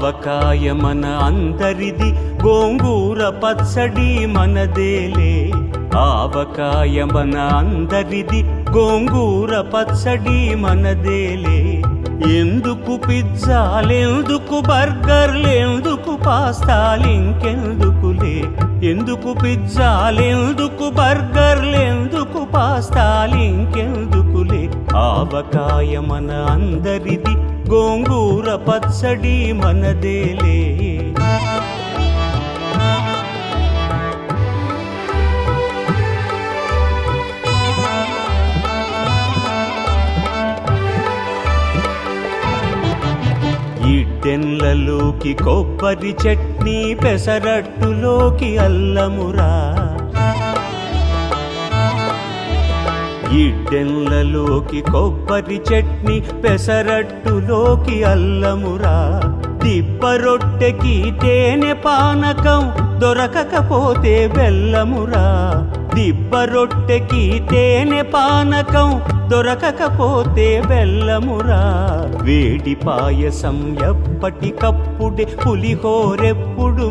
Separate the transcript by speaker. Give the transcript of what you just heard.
Speaker 1: ఆవకాయ మన అందరిది, గోంగూర పచ్చడి మనదేలే. ఆవకాయ మన అందరిది, గోంగూర పచ్చడి మనదేలే. ఎందుకు పిజ్జాలెందుకు బర్గర్లెందుకు పాస్తాలింకెందుకులే? ఎందుకు పిజ్జాలెందుకు బర్గర్లెందుకు పాస్తాలింకెందుకులే? ఆవకాయ మన అందరిది, గోంగూర పచ్చడి మనదేలే. ఇడ్డెన్లలోకి కొబ్బరి చట్నీ, పెసరట్టులోకి అల్లమురా. ఇడ్డెన్లలోకి కొబ్బరి చట్నీ, పెసరట్టులోకి అల్లమురా. దిబ్బ రొట్టెకి తేనె పానకం, దొరకకపోతే బెల్లమురా. దిబ్బ రొట్టెకి తేనె పానకం, దొరకకపోతే బెల్లమురా. వేడి పాయసం ఎప్పటికప్పుడే, పులిహోరెప్పుడు